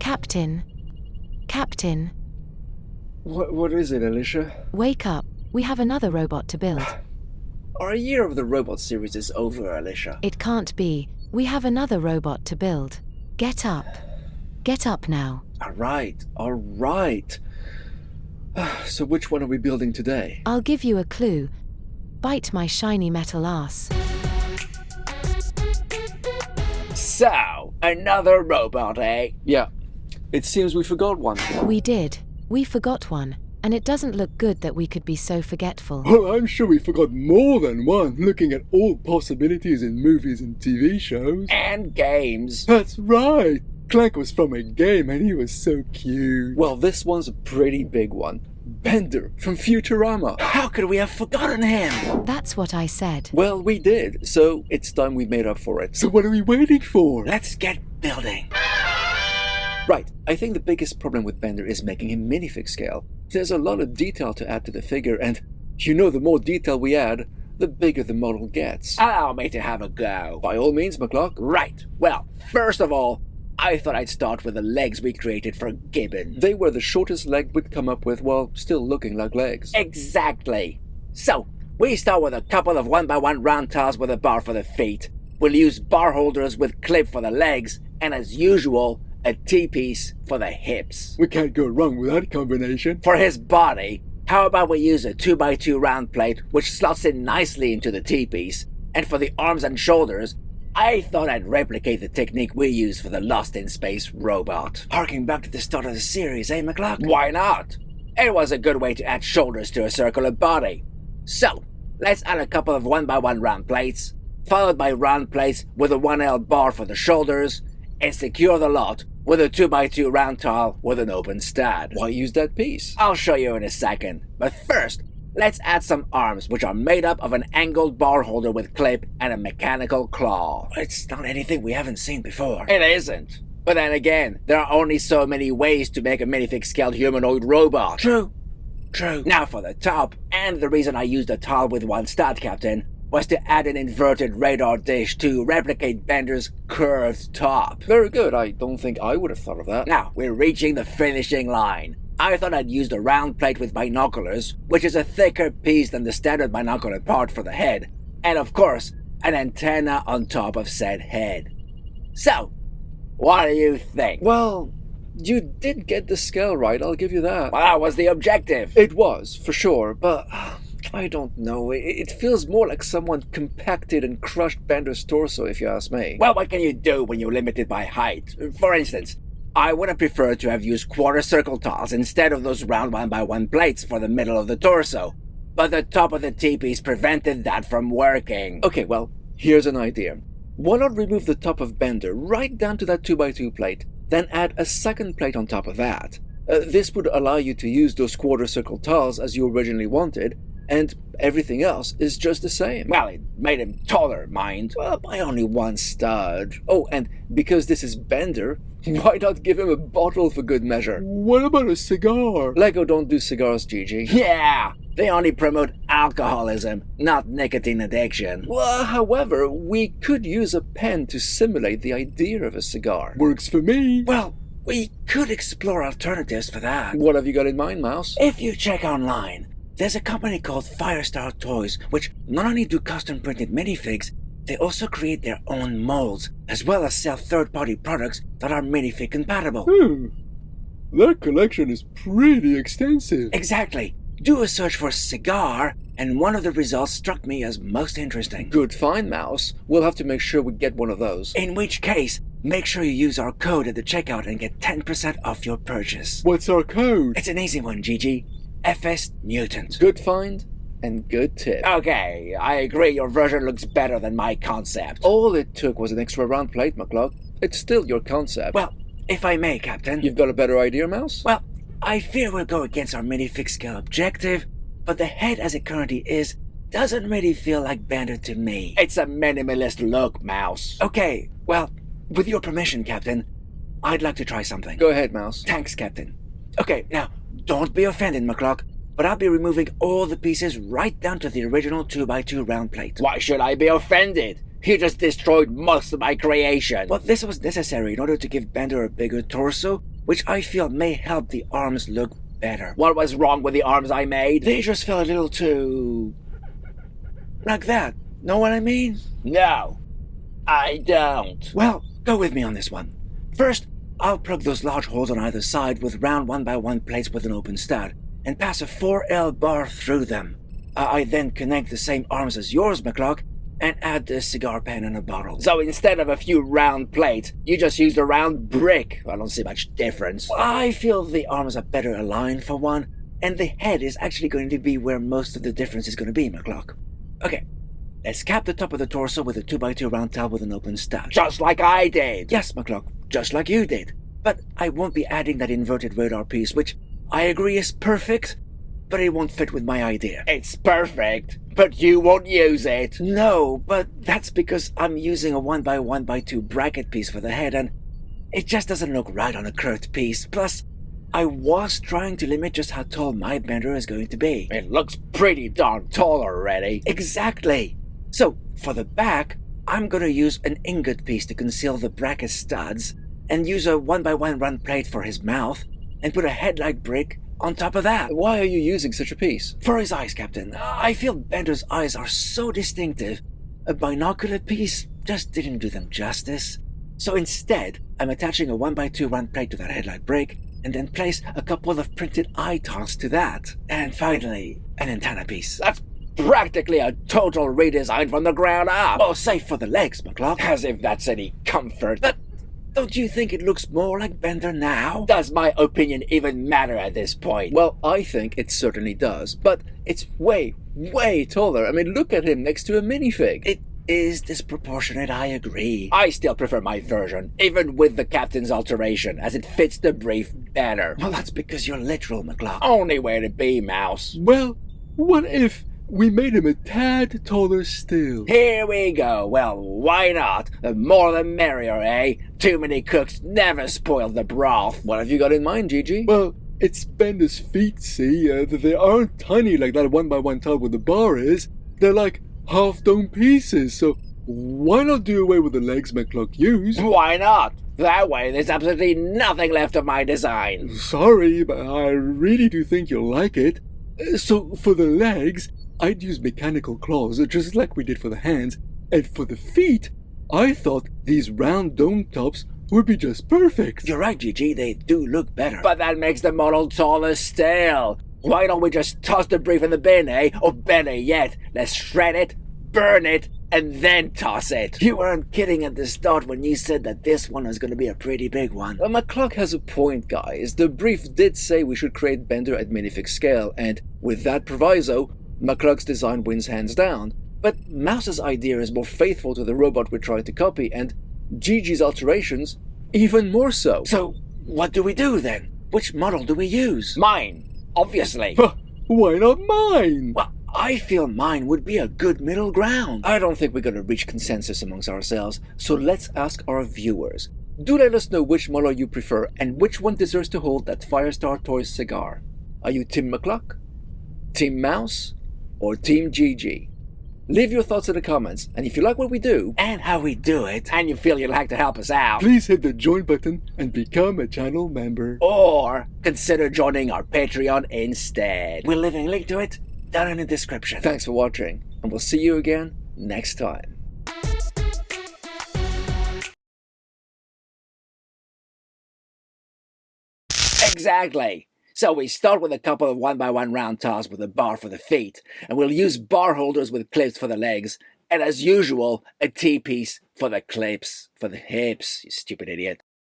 Captain. Captain. What is it, Alicia? Wake up. We have another robot to build. Our year of the robot series is over, Alicia. It can't be. We have another robot to build. Get up. Get up now. All right. So which one are we building today? I'll give you a clue. Bite my shiny metal ass. So, another robot, eh? Yeah. It seems we forgot one. We did. We forgot one. And it doesn't look good that we could be so forgetful. Well, I'm sure we forgot more than one, looking at all possibilities in movies and TV shows. And games. That's right! Clank was from a game and he was so cute. Well, this one's a pretty big one. Bender from Futurama. How could we have forgotten him? That's what I said. Well, we did, so it's time we made up for it. So what are we waiting for? Let's get building. Right, I think the biggest problem with Bender is making him minifig scale. There's a lot of detail to add to the figure, and the more detail we add, the bigger the model gets. Allow me to have a go. By all means, McCluck. Right. Well, first of all, I thought I'd start with the legs we created for Gibbon. They were the shortest leg we'd come up with while still looking like legs. Exactly. So, we start with a couple of 1x1 round tiles with a bar for the feet. We'll use bar holders with clip for the legs, and as usual, a T-piece for the hips. We can't go wrong with that combination. For his body, how about we use a 2x2 round plate which slots in nicely into the T-piece? And for the arms and shoulders, I thought I'd replicate the technique we used for the Lost in Space robot. Harking back to the start of the series, eh, McCluck? Why not? It was a good way to add shoulders to a circular body. So, let's add a couple of 1x1 round plates, followed by round plates with a 1L bar for the shoulders, and secure the lot with a 2x2 round tile with an open stud. Why use that piece? I'll show you in a second, but first, let's add some arms which are made up of an angled bar holder with clip and a mechanical claw. It's not anything we haven't seen before. It isn't. But then again, there are only so many ways to make a minifig scaled humanoid robot. True. Now for the top, and the reason I used a tile with one stud, Captain, was to add an inverted radar dish to replicate Bender's curved top. Very good. I don't think I would have thought of that. Now, we're reaching the finishing line. I thought I'd use the round plate with binoculars, which is a thicker piece than the standard binocular part for the head, and of course, an antenna on top of said head. So, what do you think? Well, you did get the scale right, I'll give you that. Well, that was the objective. It was, for sure, but I don't know. It feels more like someone compacted and crushed Bender's torso, if you ask me. Well, what can you do when you're limited by height? For instance, I would have preferred to have used quarter circle tiles instead of those round 1x1 plates for the middle of the torso, but the top of the T-piece prevented that from working. Okay, well, here's an idea. Why not remove the top of Bender right down to that 2x2 plate, then add a second plate on top of that? This would allow you to use those quarter circle tiles as you originally wanted, and everything else is just the same. Well, it made him taller, mind. Well, by only one stud. Oh, and because this is Bender, why not give him a bottle for good measure? What about a cigar? Lego don't do cigars, Gigi. Yeah, they only promote alcoholism, not nicotine addiction. Well, however, we could use a pen to simulate the idea of a cigar. Works for me. Well, we could explore alternatives for that. What have you got in mind, Mouse? If you check online, there's a company called Firestar Toys, which not only do custom printed minifigs, they also create their own molds, as well as sell third-party products that are minifig compatible. That collection is pretty extensive. Exactly. Do a search for cigar, and one of the results struck me as most interesting. Good find, Mouse. We'll have to make sure we get one of those. In which case, make sure you use our code at the checkout and get 10% off your purchase. What's our code? It's an easy one, Gigi. FS Mutant. Good find and good tip. Okay, I agree your version looks better than my concept. All it took was an extra round plate, McCluck. It's still your concept. Well, if I may, Captain. You've got a better idea, Mouse? Well, I fear we'll go against our minifig scale objective, but the head as it currently is doesn't really feel like Bender to me. It's a minimalist look, Mouse. Okay, well, with your permission, Captain, I'd like to try something. Go ahead, Mouse. Thanks, Captain. Okay, now, don't be offended, McCluck, but I'll be removing all the pieces right down to the original 2x2 round plate. Why should I be offended? You just destroyed most of my creation. Well, this was necessary in order to give Bender a bigger torso, which I feel may help the arms look better. What was wrong with the arms I made? They just felt a little too... like that. Know what I mean? No, I don't. Well, go with me on this one. First, I'll plug those large holes on either side with round 1x1 plates with an open stud, and pass a 4L bar through them. I then connect the same arms as yours, McCluck, and add the cigar pen and a bottle. So instead of a few round plates, you just used a round brick. I don't see much difference. I feel the arms are better aligned for one, and the head is actually going to be where most of the difference is going to be, McCluck. Okay, let's cap the top of the torso with a 2x2 round towel with an open stud. Just like I did! Yes, McCluck, just like you did. But I won't be adding that inverted radar piece, which I agree is perfect, but it won't fit with my idea. It's perfect, but you won't use it. No, but that's because I'm using a 1x1x2 bracket piece for the head, and it just doesn't look right on a curved piece. Plus, I was trying to limit just how tall my bender is going to be. It looks pretty darn tall already. Exactly. So, for the back, I'm gonna use an ingot piece to conceal the bracket studs, and use a 1x1 run plate for his mouth, and put a headlight brick on top of that. Why are you using such a piece? For his eyes, Captain. I feel Bender's eyes are so distinctive. A binocular piece just didn't do them justice. So instead, I'm attaching a 1x2 run plate to that headlight brick, and then place a couple of printed eye tals to that. And finally, an antenna piece. That's practically a total redesign from the ground up. Oh, save for the legs, McCluck. As if that's any comfort. But don't you think it looks more like Bender now? Does my opinion even matter at this point? Well, I think it certainly does, but it's way, way taller. I mean, look at him next to a minifig. It is disproportionate, I agree. I still prefer my version, even with the captain's alteration, as it fits the brief better. Well, that's because you're literal, McCluck. Only way to be, Mouse. Well, what if we made him a tad taller still? Here we go. Well, why not? The more the merrier, eh? Too many cooks never spoil the broth. What have you got in mind, Gigi? Well, it's Bender's feet, see? They aren't tiny like that 1x1 tub with the bar is. They're like half-dome pieces, so why not do away with the legs McCluck used? Why not? That way there's absolutely nothing left of my design. Sorry, but I really do think you'll like it. So for the legs, I'd use mechanical claws, just like we did for the hands, and for the feet, I thought these round dome tops would be just perfect. You're right, Gigi, they do look better. But that makes the model taller still. Why don't we just toss the brief in the bin, eh? Or better yet, let's shred it, burn it, and then toss it. You weren't kidding at the start when you said that this one was going to be a pretty big one. McCluck has a point, guys. The brief did say we should create Bender at minifig scale, and with that proviso, McCluck's design wins hands down. But Mouse's idea is more faithful to the robot we're trying to copy, and Gigi's alterations even more so. So, what do we do then? Which model do we use? Mine, obviously. Why not mine? Well, I feel mine would be a good middle ground. I don't think we're going to reach consensus amongst ourselves, so let's ask our viewers. Do let us know which model you prefer and which one deserves to hold that Firestar Toys cigar. Are you Team McCluck, Team Mouse, or Team Gigi? Leave your thoughts in the comments, and if you like what we do, and how we do it, and you feel you'd like to help us out, please hit the join button and become a channel member. Or consider joining our Patreon instead. We're leaving a link to it down in the description. Thanks for watching, and we'll see you again next time. Exactly. So we start with a couple of 1x1 round tiles with a bar for the feet, and we'll use bar holders with clips for the legs, and as usual, a T-piece for the clips, for the hips, you stupid idiot.